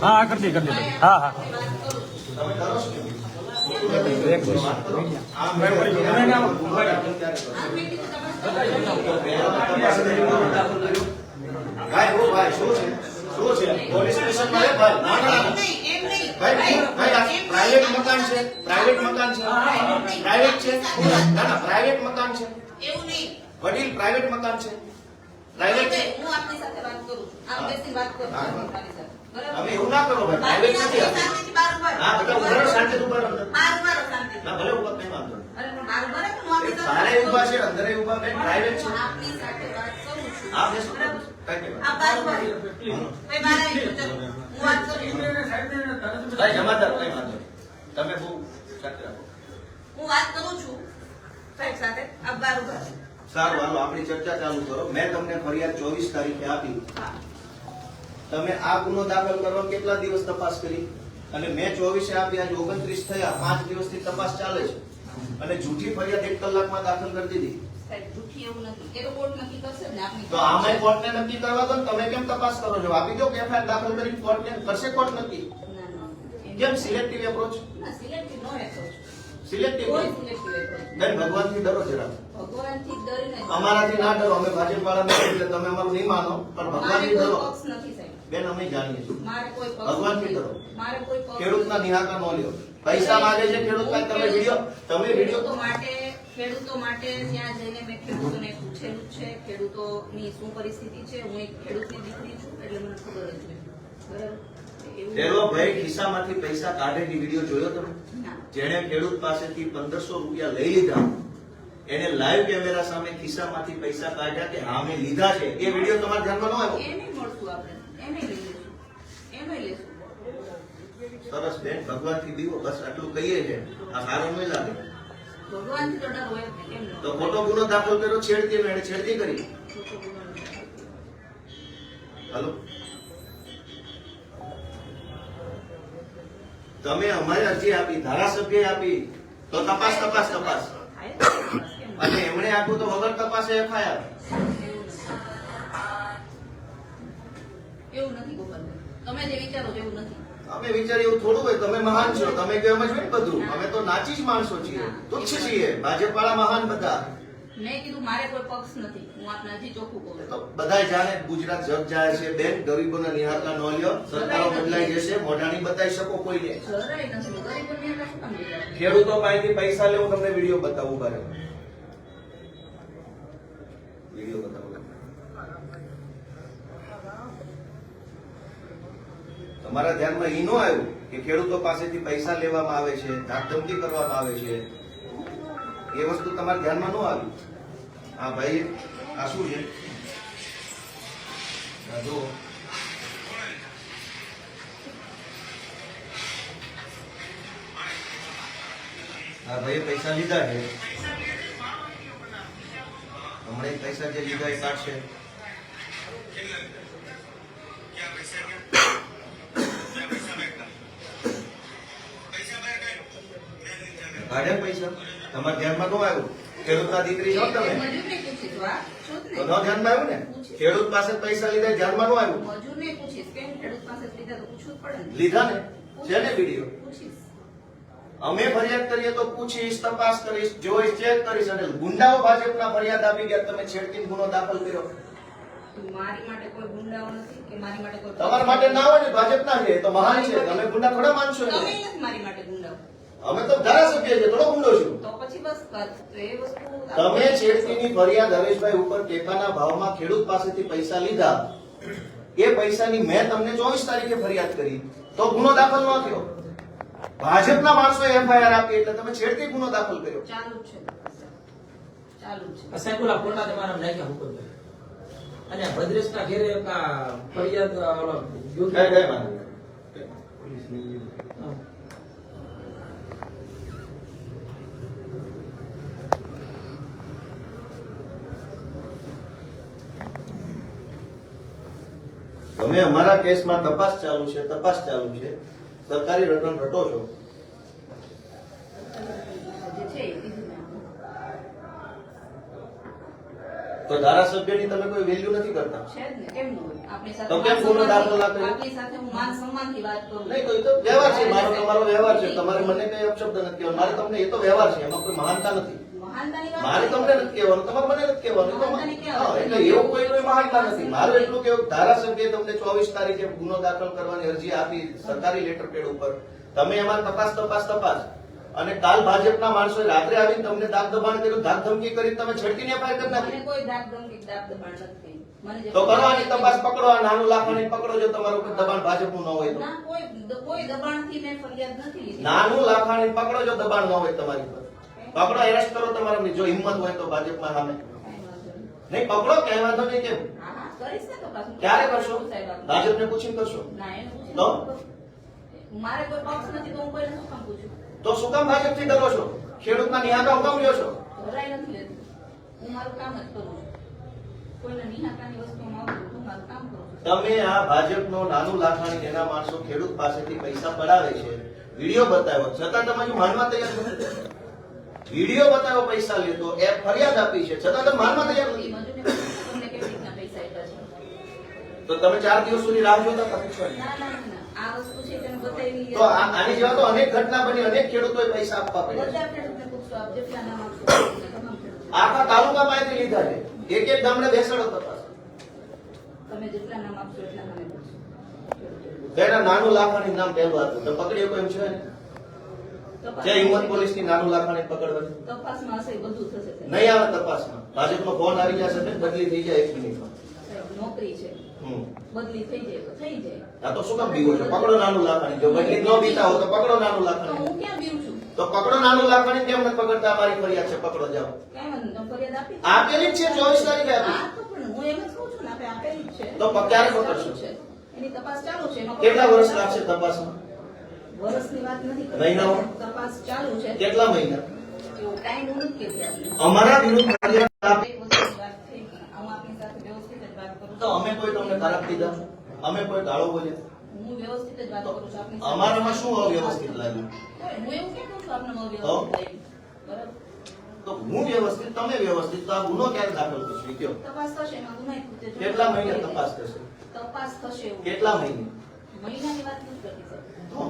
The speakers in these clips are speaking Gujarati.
हाँ कर दी हाँ हाँ एक ભાઈ ઓ ભાઈ શું છે પોલીસ સ્ટેશન માં ભાઈ ના ના ભાઈ ભાઈ પ્રાઇવેટ મકાન છે પ્રાઇવેટ છે ના ના પ્રાઇવેટ મકાન છે એવું નહીં વડીલ પ્રાઇવેટ મકાન છે પ્રાઇવેટ છે હું આપની સાથે વાત કરું આપ બેસી વાત કરો તમારી સાથે અમે એવું ના કરો ભાઈ પ્રાઇવેટ નથી શાંતિથી બાર ઉભા રહો. હા બધા ઉભા રહો શાંતિ ઉભા રહો બાર ઉભા રહો શાંતિથી. ના ભલે ઉભા કઈ વાંધો નહીં અરે પણ બાર ઉભા રહો તો હું આપની સાથે સારે ઉભા છે અંદરે ઉભા બેન પ્રાઇવેટ છે હું આપની સાથે વાત કરું છું. હા બેસો બરાબર? કઈ નહીં આપ બાર ઉભા રહો. ભાઈ બહાર આવી જાઓ, ચાલો. હું વાત કરું છું. ભાઈ જમાદાર કઈ વાંધો નહીં તમે બહુ શાંતિ રાખો હું વાત કરું છું સાહેબ સાથે આપ બાર ઉભા રહો. સારું હાલો આપણી ચર્ચા ચાલુ કરો મેં તમને ફરિયાદ 24 તારીખે આપી હા. તમે આ ગુનો દાખલ કરવા કેટલા દિવસ તપાસ કરી અને મેં 24 આપી આજ 29 થયા 5 દિવસથી તપાસ ચાલે છે અને જૂઠી ફરિયાદ 1 કલાકમાં દાખલ કરી દીધી સાહેબ જૂઠી એવું નથી એ તો કોર્ટ નક્કી કરશે ને આપની તો આમાં કોર્ટને નક્કી કરવા દો ને તમે કેમ તપાસ કરો છો આપી દો કે એફઆઈઆર દાખલ કરી કોર્ટને કરશે કોર્ટ નક્કી ના ના કેમ સિલેક્ટિવ એપ્રોચ ના સિલેક્ટિવ નો એપ્રોચ સિલેક્ટિવ કોઈ સિલેક્ટિવ એપ્રોચ બેન ભગવાનથી ડરો જરા ભગવાનથી ડરીને અમારાથી ના ડરો અમે ભાજપ વાળા એટલે તમે અમારું નહીં માનો પણ મારે ભગવાનથી કોઈ ડરો પક્ષ નથી સાહેબ બેન અમે જાણીએ છીએ મારે કોઈ પક્ષ ભગવાનથી નથી. ડરો. મારે કોઈ પક્ષ ખેડૂતના નિહાકા નો લ્યો પૈસા માંગે છે ખેડૂત પાસે તમે વિડીયો ખેડૂતો માટે ત્યાં જઈને મેં ખેડૂતોને પૂછેલું જ છે ખેડૂતોની શું પરિસ્થિતિ છે હું એક ખેડૂતની દીકરી છું એટલે મને ખબર જ છે બરાબર એવું પેલો ભાઈ ખિસ્સામાંથી પૈસા કાઢેની વિડીયો જોયો તમે ના. જેણે ખેડૂત પાસેથી 1500 રૂપિયા લઈ લીધા એને લાઈવ કેમેરા સામે ખિસ્સામાંથી પૈસા કાઢ્યા કે હા મેં લીધા છે એ વિડીયો તમારા ધ્યાનમાં ન આવ્યો એને મળશું આપણે એને લઈ લઈશું એને લેશું સરસ બેન ભગવાનથી બીવો બસ આટલું કહીએ છે આ સારું નહીં લાગે ભગવાનથી તો ડર હોય જ ને, કેમ ન તો હોય? ખોટો ગુનો દાખલ કર્યો છેડતી એને છેડતી કરી ખોટો ગુનો નથી. હાલો તમે અમારી અરજી આપી ધારાસભ્ય આપી તો તપાસ થાય જ ને, કેમ ન? અને એમણે આપ્યું તો વગર તપાસે એફઆઈઆર એવું નથી ગોપાલભાઈ તમે જે વિચારો છો એવું નથી અમે વિચારીએ એવું થોડું હોય તમે મહાન છો તમે કહો એમ જ હોય ને બધું અમે તો નાચી જ માણસો છીએ તુચ્છ છીએ ભાજપ વાળા મહાન બધા મેં કીધું મારે કોઈ પક્ષ નથી હું આપને હજી ચોખ્ખું કહું તો બધા જાણે ગુજરાત જગ જાય છે બેન ગરીબોના નિહાળતા ન લ્યો સરકારો બદલાઈ જશે મોઢાની બતાવી શકો કોઈને જરાય નથી ગરીબોને એમને શું કામ લીધા? ખેડૂતો પાસેથી પૈસા લેવું તમને વિડીયો બતાવું બારે વિડીયો બતાવું તમારા ધ્યાનમાં ઈ નો આવ્યું કે ખેડૂતો પાસેથી પૈસા લેવામાં આવે છે ધાકધમકી કરવામાં આવે છે એ વસ્તુ તમારા ધ્યાનમાં નો આવી હા ભાઈ આ શું છે આ જુઓ. હા ભાઈ પૈસા લીધા છે હમણાં પૈસા જે લીધા એ કાઢશે કાઢ્યા પૈસા તમારા ધ્યાનમાં નો આવ્યું ખેડૂતના દીકરી છો તમે મજૂરને પૂછીશ, વાહ, શું જ તો નહીં. ન ધ્યાનમાં આવ્યું ને ખેડૂત પાસે પૈસા લીધા એ ધ્યાનમાં નો આવ્યું મજૂરને પૂછીશ, કેમ ખેડૂત પાસે લીધા તો પૂછવું જ પડે ને. લીધા ને છે ને વિડીયો પૂછીશ. અમે ફરિયાદ કરીએ તો પૂછીશ તપાસ કરીશ જોઈશ ચેક કરીશ અને ગુંડાઓ ભાજપના ફરિયાદ આપી ગયા તમે છેડતી ગુનો દાખલ કર્યો મારી માટે કોઈ ગુંડાઓ નથી કે મારી માટે કોઈ તમારા માટે ના હોય ને ભાજપના છે એ તો મહાન છે તમે ગુંડા થોડા માનશો તમે એને નથી મારી માટે ગુંડાઓ અમે તો ધારાસભ્ય છે થોડો ગુંડો છું તો પછી બસ તો એ વસ્તુ તમે છેડતીની ફરિયાદ હરેશભાઈ ઉપર ટેકાના ભાવમાં ખેડૂત પાસેથી પૈસા લીધા એ પૈસાની મેં તમને 24 તારીખે ફરિયાદ કરી તો ગુનો દાખલ ન થયો ભાજપના માણસોએ એફઆઈઆર આપી એટલે તમે છેડતી ગુનો દાખલ કર્યો ચાલુ જ છે ચાલુ જ છે સાહેબ ઓલા ફોટા તમારા નાખ્યા હુકમભાઈ અને ભદ્રેશના ઘેરે ફરિયાદ ઓલો કઈ કઈ વાંધો નહીં. તમે અમારા કેસમાં તપાસ ચાલુ છે સરકારી રકમ રટો છો જે છે એ કીધું મેં. તો ધારાસભ્યની તમે કોઈ વેલ્યુ નથી કરતા. છે જ ને, કેમ ન હોય? આપણી સાથે તો કેમ ગુનો દાખલ ના કર્યો? આપણી સાથે હું માન સન્માનથી વાત કરું. નહીં તો એ તો વ્યવહાર છે, મારો તમારો વ્યવહાર છે. તમારે મને કઈ અપશબ્દ નથી કહેવાનો. મારે તમને એ તો વ્યવહાર છે, એમાં કોઈ મહાનતા નથી. મહાનતાની વાત મારે તમને નથી કહેવાનું, તમારે મને નથી કહેવાનું. મહાનતાની ક્યાં હા, વાત? એટલે એવું કોઈ મહાનતા નથી. મારું એટલું કેવું, ધારાસભ્ય તમને 24 તારીખે ગુનો દાખલ કરવાની અરજી આપી સરકારી લેટર પેડ ઉપર, તમે એમાં તપાસ અને કાલ ભાજપના માણસોએ રાત્રે આવીને તમને દાબ દબાણ કર્યું, ધાક ધમકી કરી, તમે છડકીને એફઆઈઆર કરી મને નાખી. કોઈ દાબ ધમકી, દાબ દબાણ નથી. મને જે તો કરવાની તપાસ, પકડો આ નાનું લાખાણી પકડો, જો તમારું કોઈ દબાણ ભાજપનું ન હોય તો. ના, કોઈ દબાણથી મેં ફરિયાદ નથી લીધી. નાનું લાખાણી પકડો, જો દબાણ ન હોય તમારી પર. પકડો, એરેસ્ટ કરો તમારા, જો હિંમત હોય તો ભાજપમાં સામે. કાંઈ વાંધો નહીં. નહીં પકડો, કઈ વાંધો નહીં. કેમ હા, હા, કરીશ ને તપાસ. હું ક્યારે કરશો? સાહેબ આપને. ભાજપને પૂછીને કરશો? ના, એને પૂછીને તો? કરું. મારે કોઈ પક્ષ નથી તો હું કોઈને શું કામ પૂછું? તો શું કામ ભાજપથી ડરો છો? ખેડૂતના નિહાકા હું કામ લ્યો છો? ધરાઈ નથી લેતી. હું મારું કામ જ કરું છું. કોઈને નિહાકાની વસ્તુમાં આવું છું, હું મારું કામ કરું છું. તમે આ ભાજપનો નાનું લાખાણી એના માણસો ખેડૂત પાસેથી પૈસા પડાવે છે, વિડીયો બતાવ્યો છતાં તમે હજુ માનવા તૈયાર નથી. વિડીયો બતાવ્યો પૈસા લેતો, એ ફરિયાદ આપી છે છતાં તમે માનવા તૈયાર નથી. મજૂરને પૂછું તમને કેવી રીતના પૈસા આપ્યા છે. તો તમે 4 દિવસ સુધી રાહ જોતા હતા પૂછવાની. ના, ના, ના. આ વસ્તુ છે તેને બતાવી. તો આની જેવા તો અનેક ઘટના બની, અનેક ખેડૂતોએ પૈસા આપવા પડ્યા છે. બધા ખેડૂતને પૂછશો, આપ જેટલા નામ આપશો, તમામ ખેડૂત. આખા તાલુકામાંથી લીધા છે, એક ગામડે બેસાડો તપાસ. તમે જેટલા નામ આપશો એટલા નામે પૂછશો. તેના નાનું લાખાણી નામ પહેલું હતું, તો પકડી કોઈ એમ છે ને? જે હિંમત પોલીસની નાનું લાખાણી પકડવાની તપાસમાં હશે, બધું થશે સાહેબ. નહીં આવે તપાસમાં. ભાજપનો ફોન આવી જશે ને બદલી થઈ જાય 1 મિનિટમાં. સાહેબ, નોકરી છે, બદલી થઈ જાય તો થઈ જાય. આ તો શું કામ બીવો છો? પકડો નાનું લાખાણી. જો બદલી ન બીતા હો તો પકડો નાનું તો લાખાણી. હું ક્યાં બીવું છું? તો પકડો નાનું લાખાણી. કેમ નથી પકડતા? અમારી ફરિયાદ છે, પકડો જાઓ. કાંઈ વાંધો નહીં, તમે ફરિયાદ આપી છે? આપેલી જ છે, 24 તારીખે આપી. હા, તો પણ હું એમ જ કહું છું ને, આપણે આપેલી જ છે. તો ક્યારે તપાસ પકડશો? ચાલુ છે. એની તપાસ ચાલુ છે. એમાં કેટલા વર્ષ લાગશે તપાસમાં? વર્ષની વાત નથી કરતા. મહિનાઓ? તપાસ ચાલુ છે. કેટલા મહિના? એવો ટાઈમ હું નથી કહેતી આપને. અમારા વિરુદ્ધ ફરિયાદ આપી એક વસ્તુની વાત થઈ, હું આપની સાથે વ્યવસ્થિત જ વાત કરું તો છું. અમે કોઈ તમને ખરાબ કીધા? અમે કોઈ ગાળો બોલ્યા? હું વ્યવસ્થિત જ વાત તો કરું છું આપની સાથે. અમારામાં શું અવ્યવસ્થિત લાગ્યું? હું એવું કેમ કહું છું આપને અવ્યવસ્થિત તો? લાગ્યું? બરાબર? તો હું વ્યવસ્થિત, તમે વ્યવસ્થિત, તો આ ગુનો ક્યારે દાખલ થશે? કયો તપાસ થશે, એમાં ગુનાહિત કૃત્ય જો- કેટલા મહિને તપાસ થશે? તપાસ થશે એવું. કેટલા મહિને? મહિનાની વાત નથી કરતી સાહેબ. તો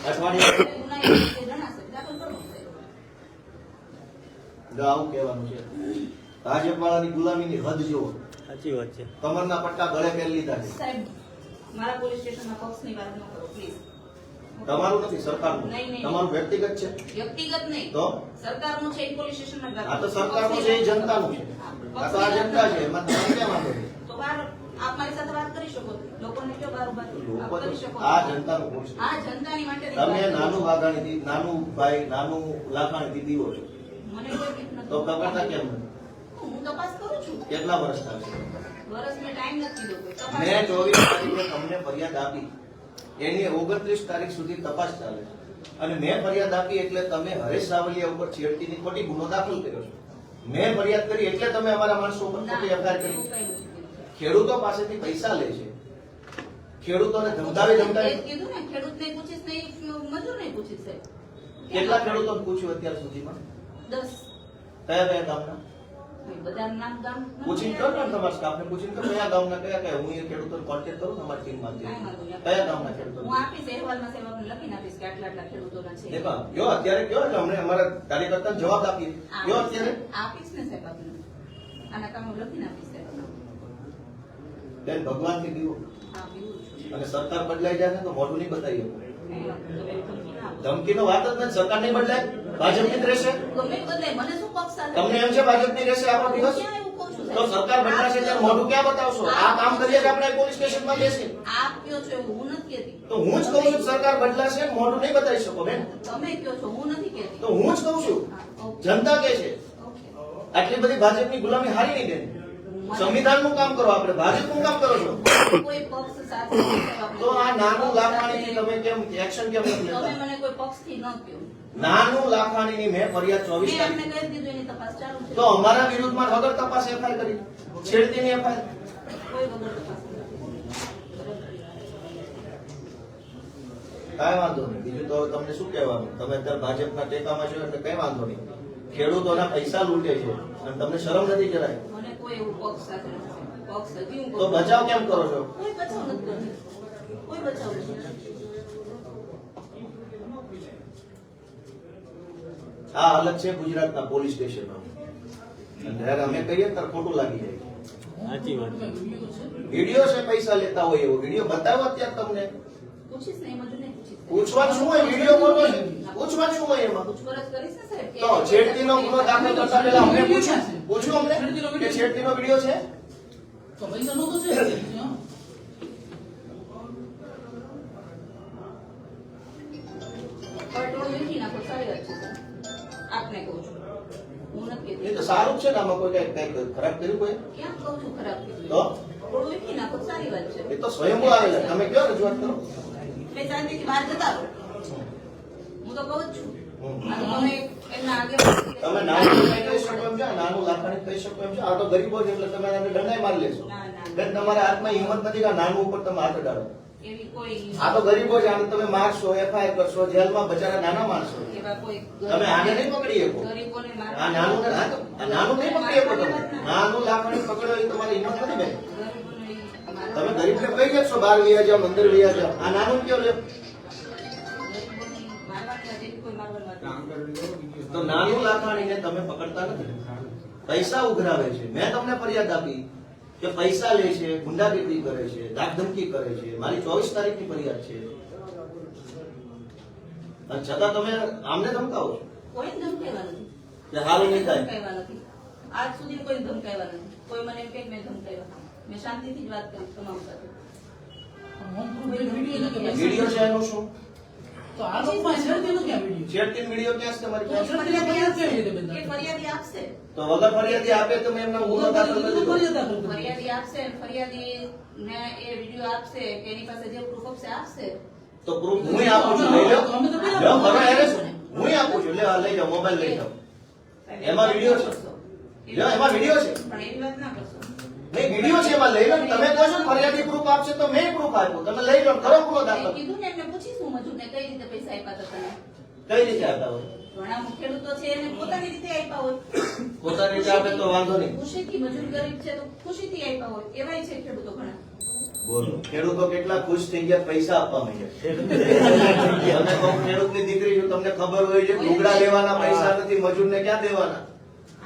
અઠવાડિયા? ગુનાહિત કૃત્ય જણાશે, દાખલ કરવું સાહેબ. જો આવું કહેવાનું છે. ભાજપ વાળાની ગુલામીની હદ જુઓ. સાચી વાત છે. કમરના પટ્ટા ગળે પહેરી લીધા છે. સાહેબ, મારા પોલીસ સ્ટેશનમાં પક્ષની વાત ન કરો પ્લીઝ. તમારું નથી, સરકારનું. નહીં, નહીં. તમારું વ્યક્તિગત છે. વ્યક્તિગત નહીં, તો સરકારનું છે એ પોલીસ સ્ટેશનમાં જ વાત આ તો કરો. સરકારનું છે, એ જનતાનું છે. આ તો આ જનતા છે, એમાં તમે કેમ વાંધો છે? તો બહાર આપ મારી સાથે વાત કરી શકો, લોકોને કયો બહાર ઉભા થઈને આપ લોકો તો કરી શકો. આ જનતાનું ભૂલ છે. આ જનતાની માટે તમે નાનું વાઘાણીથી, નાનું ભાઈ, નાનું લાખાણીથી દીવો છો, મને કોઈ બીક નથી. તો પકડતા કેમ નથી? હું તપાસ કરું છું. કેટલા વર્ષ થશે? વર્ષ મેં ટાઈમ નથી દીધો કોઈ. તપાસ મેં 24 તારીખે તમને ફરિયાદ આપી, એની 29 તારીખ સુધી તપાસ ચાલે છે. અને મેં ફરિયાદ આપી એટલે તમે હરેશ રાવલિયા ઉપર છેડતીની ખોટી ગુનો દાખલ કર્યો છે. મેં ફરિયાદ કરી એટલે તમે અમારા માણસો ઉપર ના, ખોટી એફઆઈઆર એવું કરી. કંઈ નથી કીધું. ખેડૂતો પાસેથી પૈસા લે છે, ખેડૂતોને ધમકાવી એ જ ધમકાવી. કીધું ને, ખેડૂતને પૂછીશ નહીં, મજૂરને પૂછીશ સાહેબ. કેટલા ખેડૂતોને પૂછ્યું અત્યાર સુધીમાં? 10. કયા કયા ગામના? બધાનું નામ ગામ નથી પૂછીને કરો ને, તમારા સ્ટાફને પૂછીને કરો કયા ગામના કયા કયા. હું એ ખેડૂતોને કોન્ટેક્ટ કરું તમારી ટીમમાંથી. કાંઈ વાંધો નહીં. કયા ગામના ખેડૂતો? હું આપીશ, અહેવાલમાં સાહેબ આપને લખીને આપીશ કે આટલા આટલા ખેડૂતોના છે. દેખો કયો અત્યારે કયો એટલે અમને અમારા કાર્યકર્તાને જવાબ આપીએ. કયો અત્યારે? આપીશ ને સાહેબ આપને. આના કામ હું લખીને આપીશ સાહેબ. બેન ભગવાનથી દીવો. હા, પીવું છું. અને સરકાર બદલાઈ જાય ને તો મોઢું નહીં બતાવી શકો. કાંઈ વાંધો નહીં. તમે ધમકી ના આપો. ધમકીનો વાત જ નથી. સરકાર નહીં બદલાય, ભાજપની જ રહેશે. ગમે એ બદલાય, મને શું પક્ષ સાથે? તમને એમ છે ભાજપની રહેશે આખો હું દિવસ? ક્યાં એવું કહું છું તો સાહેબ? સરકાર બદલાશે ત્યારે મોઢું ક્યાં બતાવશો? આ કામ કરીએ કે આપણે પોલીસ સ્ટેશનમાં બેસી? આપ કયો છો એવું હું નથી કહેતી. તો હું જ કહું છું સરકાર બદલાશે, મોઢું નહીં બતાવી શકો બેન. તમે કયો છો, હું નથી કહેતી. તો હું જ કહું છું, હા, ઓકે. જનતા કે છે. ઓકે. આટલી બધી ભાજપની ગુલામી હારી નહીં બેન. સંવિધાનનું કામ કરો, આપણે ભાજપનું કામ કરો છો. કોઈ પક્ષ સાથે સાહેબ આપને તો આ નાનું લાખાણીથી તમે કેમ એક્શન કેમ નથી તમે લેતા? મને કોઈ પક્ષથી ન કહો. નાનું લાખાણીની મેં ફરિયાદ 24 મેં આપને તારીખે. કહી દીધું એની તપાસ ચાલુ છે. તો અમારા વિરુદ્ધમાં વગર તપાસ એફઆઈઆર કરી, છેડતીની એફઆઈઆર. કોઈ વગર તપાસ નથી. બરાબર. કાંઈ વાંધો નહીં. બીજું તો હવે તમને શું કહેવાનું? તમે અત્યારે ભાજપના ટેકામાં છો એટલે કઈ વાંધો નહીં. ખેડૂતોના પૈસા લૂંટે છે અને તમને શરમ નથી જરાય? મને કોઈ કોઈ એવું પક્ષ સાથે નથી. પક્ષ હજી હું તો બચાવ કેમ કરો છો? કોઈ બચાવ નથી કરતી. કોઈ બચાવ નથી. આ હાલત છે ગુજરાતના પોલીસ સ્ટેશનો. જ્યારે અમે કહીએ ત્યારે ખોટું લાગી જાય. સાચી વાત છે. વિડીયો છે પૈસા લેતા હોય એવો વિડીયો બતાવો અત્યારે તમને. પૂછીશ ને એમાં જો નહીં પૂછીશ. પૂછવાનું શું હોય? વિડીયો કોનો છે? પૂછવાનું શું હોય એમાં? પૂછપરછ કરીશ ને સાહેબ. તો છેડતીનો ગુનો દાખલ કરતા પહેલા અમને પૂછ્યું અમને કે છેડતીનો વિડીયો છે? તો પૈસા નહોતો છે પણ ટોળું વીખી નાખો સારી વાત છે સર. આપને કહું છું. હું નથી એ કહેતી. તો સારું જ છે ને. આમાં કોઈ કઈ ખરાબ કર્યું કોઈ? ક્યાં કહું છું ખરાબ કીધું? તો ટોળું વીખી નાખો સારી વાત છે. એ તો સ્વયંભૂ આવેલા. તમે કયો રજૂઆત કરો. મેં શાંતિથી બહાર જતા રહો. હું તો કહું જ છું. આ તો તમે એમના આગે તમે નાનું કહી શકો એમ છો, નાનું લાખાણી કહી શકો એમ છો. આ તો ગરીબો છે એટલે તમે એને દંડાઈ મારી લેશો. ના, ના. બેન તમારા હાથમાં હિંમત નથી કે આ નાનું ઉપર તમે હાથ અડાડો. એવી કોઈ આ તો ગરીબો છે. આને તમે મારશો, એફઆઈઆર કરશો, જેલમાં બચારા નાના માણસો. એવા કોઈ તમે આને નહીં પકડી શકો. ગરીબોને આ મારવા નાનું આ નાનું નહીં પકડી શકો તમે. નાનું લાખાણી પકડો એ તમારી હિંમત નથી બેન. ગરીબોને મારવા- તમે ગરીબને કહી શકશો બહાર વૈયા જાઓ, અંદર વૈયા જાઓ. આ નાનું કયો લે? ગરીબોને મારવાની વાત એવી કોઈ મારવાની વાત નથી. તો નાનું લાખાણીને તમે પકડતા નથી. પૈસા ઉઘરાવે છે. મેં તમને ફરિયાદ આપી કે પૈસા લે છે, ગુંડાગીરી કરે છે, ધાકધમકી કરે છે. મારી 24 તારીખની ફરિયાદ છે. અને છતાં તમે આમને ધમકાવો છો કોઈને ધમકાવ્યા નથી. કે હાલ નહીં થાય. ધમકાવ્યા નથી. આજ સુધી કોઈ ધમકાવ્યા નથી. કોઈ મને એમ કહે કે મેં ધમકાવ્યા. મેં શાંતિથી જ વાત કરી તમામ સાથે. વિડીયો છે એનું શું? તો આ લોકમાં છેડતીનો ક્યાં વિડીયો? છેડતીનો વિડીયો ક્યાં છે તમારી પાસે? એ ફરિયાદી આપશે. તો વગર ફરિયાદી આપે તો મેં એમના ગુનો દાખલ કરી દીધો. ફરિયાદી આપશે અને ફરિયાદી ને એ વિડીયો આપશે કે એની પાસે જે પ્રૂફ આપશે. તો પ્રૂફ હું આપું છું. લઈ લો. લો, કરો એરેસ્ટ. હું આપું છું. લે આ લઈ જાઓ, મોબાઈલ લઈ જાઓ. એમાં વિડીયો છે. લ્યો, એમાં વિડીયો છે. પણ એવી વાત ના કરશો. નહીં, વિડીયો છે એમાં. લઈ લો. તમે કહો છો ફરિયાદી પ્રૂફ આપશે તો મેં પ્રૂફ આપ્યું. તમે લઈ લો, કરો ગુનો મેં દાખલ. કીધું ને એમને પૂછીશું મજૂરને કઈ રીતે પૈસા આપ્યા હતા તમે. કઈ રીતે આપતા હોય? ઘણા ખેડૂતો છે એને પોતાની રીતે આપ્યા હોય. પોતાની રીતે આપે તો વાંધો નહીં. ખુશીથી મજૂર ગરીબ છે તો ખુશીથી આપ્યા હોય. એવાય છે ખેડૂતો ઘણા. બોલો, ખેડૂતો કેટલા ખુશ થઈ ગયા પૈસા આપવા માંડ્યા. તમે કહો ખેડૂતની દીકરી છું, તમને ખબર હોય છે લુગડા લેવાના પૈસા નથી, મજૂરને ક્યાં દેવાના?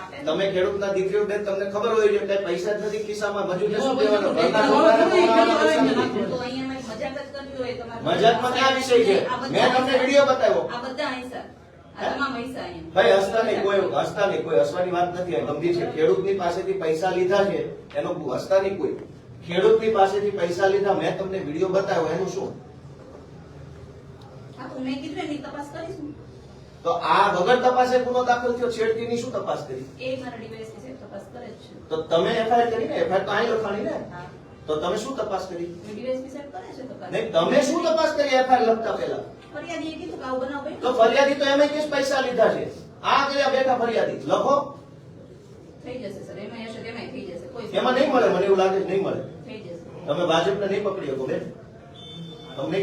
આપે ને. તમે ખેડૂતના દીકરીઓ બેન, તમને ખબર હોય છે કે પૈસા જ નથી ખિસ્સામાં, મજૂરને શું દેવાનો? તો ઘરના છોકરાને ખવડાવવાના પૈસા નથી. તો અહીંયા મારી મજાક જ કરવી હોય તમારે. મજાકમાં ક્યાં વિષય છે? આ બધા મેં તમને વિડીયો બતાવ્યો. આ બધા અહિંસા. આ તમામ અહિંસા અહીંયા. ભાઈ હસતા નહીં, કોઈ હસતા નહીં, કોઈ હસવાની વાત નથી. આ ગંભીર છે. ખેડૂતની પાસેથી પૈસા લીધા છે એનો હસતા નહીં કોઈ. ખેડૂતની પાસેથી પૈસા લીધા, મેં તમને વિડીયો બતાવ્યો, એનું શું? હા તો મેં કીધું એની તપાસ કરીશું. તો આ વગર તપાસે ગુનો દાખલ થયો, છેડતીની શું તપાસ કરી? એ મારા ડીવાયએસપી સાહેબ તપાસ કરે જ છે. તો તમે એફઆઈઆર કરી ને? એફઆઈઆર તો અહીં લખાણી ને? હા. તો તમે શું તપાસ કરી? ડીવાયએસપી સાહેબ કરે છે તપાસ. નહીં, તમે શું તપાસ કરી એફઆઈઆર લખતા પહેલા? ફરિયાદીએ કીધું કે આવું બનાવ બન્યો. તો ફરિયાદી તો એમ જ પૈસા લીધા છે. આ કર્યા બેઠા ફરિયાદી લખો. થઈ જશે સર. એમાં હશે તેમાંય થઈ જશે. કોઈ એમાં નહીં મળે, મને એવું લાગે છે નહીં મળે. થઈ જશે. તમે ભાજપને નહીં પકડી શકો બેન. તમને